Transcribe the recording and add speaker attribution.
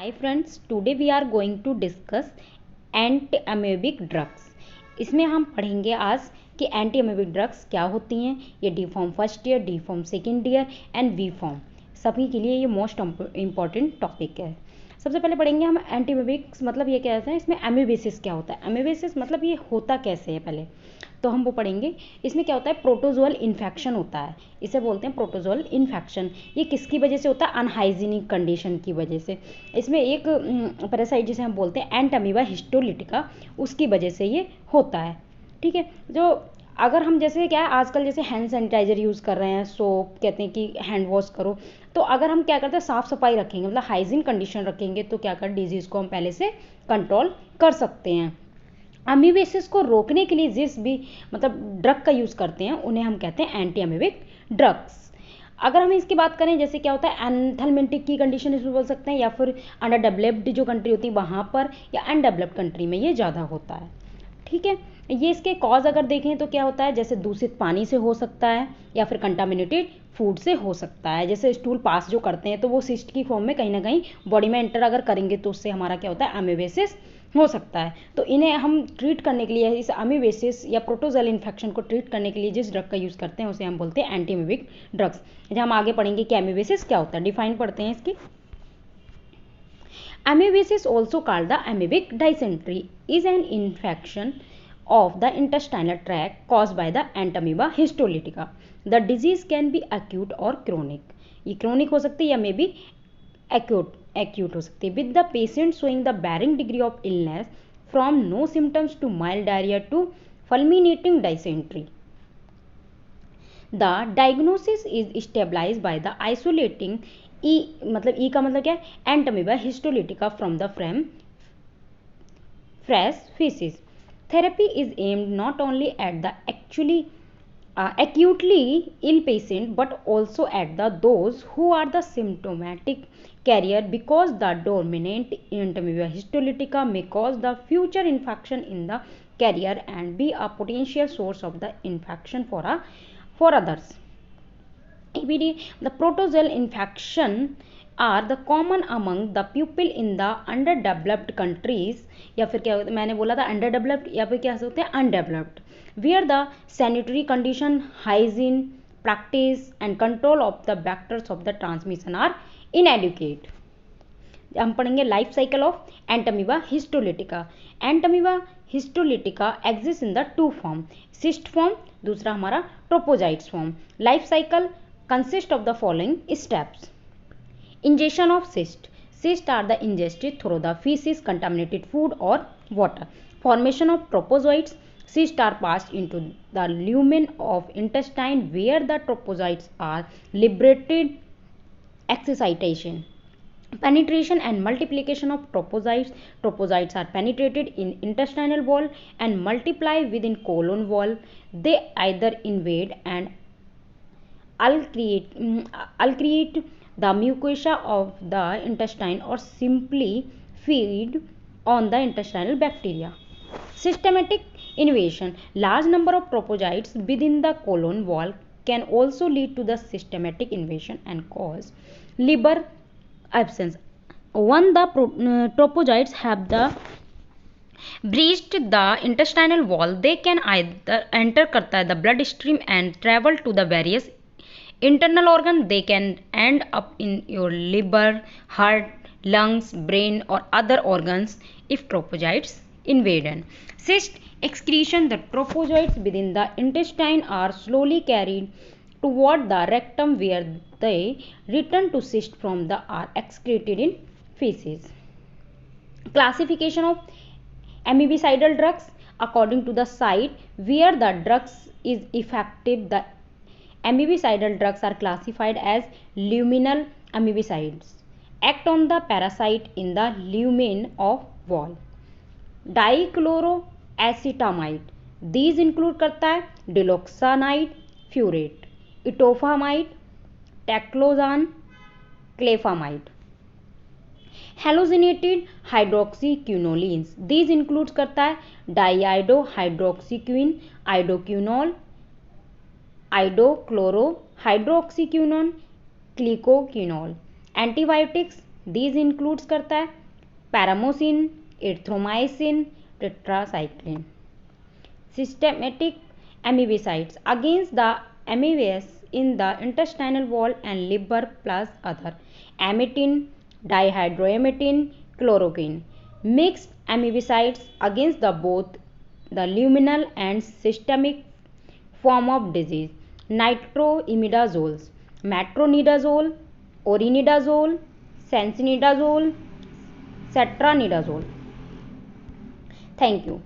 Speaker 1: Hi friends, today we are going to discuss anti amoebic drugs. इसमें हम पढ़ेंगे आज कि एंटी अमेबिक ड्रग्स क्या होती हैं। ये D pharm first year, D pharm second year and B pharm सभी के लिए ये मोस्ट इम्पॉर्टेंट टॉपिक है। सबसे पहले पढ़ेंगे हम एंटी अमेबिक्स मतलब ये क्या होता है, इसमें अमेबेसिस क्या होता है। अमेबेसिस मतलब ये होता कैसे है पहले तो हम वो पढ़ेंगे। इसमें क्या होता है, प्रोटोजोअल इन्फेक्शन होता है, इसे बोलते हैं प्रोटोजोअल इन्फेक्शन। ये किसकी वजह से होता है, अनहाइजीनिक कंडीशन की वजह से। इसमें एक पैरासाइट जिसे हम बोलते हैं एंटमीबा हिस्टोलिटिका, उसकी वजह से ये होता है। ठीक है, जो अगर हम जैसे क्या है आजकल जैसे हैंड सैनिटाइजर यूज़ कर रहे हैं, सोप कहते हैं कि हैंड वॉश करो, तो अगर हम क्या करते हैं साफ़ सफाई रखेंगे मतलब हाइजीन कंडीशन रखेंगे तो क्या कर डिजीज़ को हम पहले से कंट्रोल कर सकते हैं। अमीबेसिस को रोकने के लिए जिस भी मतलब ड्रग का यूज़ करते हैं उन्हें हम कहते हैं एंटी अमीबिक ड्रग्स। अगर हम इसकी बात करें जैसे क्या होता है एंथलमेंटिक की कंडीशन इसमें बोल सकते हैं, या फिर अंडर डेवलप्ड जो कंट्री होती है वहाँ पर, या अनडेवलप्ड कंट्री में ये ज़्यादा होता है। ठीक है, ये इसके कॉज अगर देखें तो क्या होता है, जैसे दूषित पानी से हो सकता है, या फिर कंटामिनेटेड फूड से हो सकता है। जैसे स्टूल पास जो करते हैं तो वो सिस्ट की फॉर्म में कहीं ना कहीं बॉडी में एंटर अगर करेंगे तो उससे हमारा क्या होता है अमीबेसिस हो सकता है। तो इन्हें हम ट्रीट करने के लिए इस अमीबेसिस या प्रोटोजोअल इन्फेक्शन को ट्रीट करने के लिए जिस ड्रग का यूज़ करते हैं उसे हम बोलते हैं एंटी अमीबिक ड्रग्स। जब हम आगे पढ़ेंगे कि अमीबेसिस क्या होता है, डिफाइन पढ़ते हैं इसकी। Amoebiasis, also called the amoebic dysentery, is an infection of the intestinal tract caused by the Entamoeba histolytica. The disease can be acute or chronic. ये chronic हो सकती है या मे बी acute हो सकती है, with the patient showing the varying degree of illness from no symptoms to mild diarrhea to fulminating dysentery. The diagnosis is stabilized by the isolating ई मतलब ई का मतलब क्या है, Entamoeba histolytica from the fresh faeces. Therapy is aimed not only at the acutely ill patient but also at those who are the symptomatic carrier, because the dominant entamoeba histolytica may cause the future infection in the carrier and be a potential source of the infection for others. EBD, the protozoal infection are the common among the people in the underdeveloped countries, या फिर क्या मैंने बोला था underdeveloped या फिर क्या होते हैं undeveloped, where the sanitary condition, hygiene practice and control of the vectors of the transmission are inadequate. हम पढ़ेंगे life cycle of entamoeba histolytica. Entamoeba histolytica exist in the two form, cyst form, दूसरा हमारा trophozoites form. Life cycle consist of the following steps. Ingestion of cyst. Cysts are the ingested through the feces, contaminated food or water. Formation of tropozoites. Cysts are passed into the lumen of intestine where the tropozoites are liberated. Excitation. Penetration and multiplication of tropozoites. Tropozoites are penetrated in intestinal wall and multiply within colon wall. They either invade and ulcerate the mucosa of the intestine or simply feed on the intestinal bacteria. Systematic invasion. Large number of tropozoites within the colon wall can also lead to the systematic invasion and cause liver abscess. When the tropozoites have breached the intestinal wall, they can either enter करता है the blood stream and travel to the various internal organ. They can end up in your liver, heart, lungs, brain or other organs if tropozoites invade. Cyst excretion. The tropozoites within the intestine are slowly carried toward the rectum where they return to cyst from the are excreted in feces. Classification of amoebicidal drugs. According to the site where the drugs is effective, the amoebicidal drugs are classified as luminal amoebicides. Act on the parasite in the lumen of wall. Dichloroacetamide. These include करता है diloxanide, furate, itofamide, taclosan, clefamide. Halogenated hydroxyquinolines. These includes करता है diiodohydroxyquine, idoquinol, idochlorohydroxyquinone, clicoquinol. Antibiotics. These includes करता है paromomycin, erythromycin, tetracycline. Systematic amoebicides against the amoebas in the intestinal wall and liver plus other amitin, dihydroamitin, chloroquine. Mixed amibicides against the both the luminal and systemic form of disease. Nitroimidazoles, metronidazole, orinidazole, sensinidazole, cetranidazole. Thank you.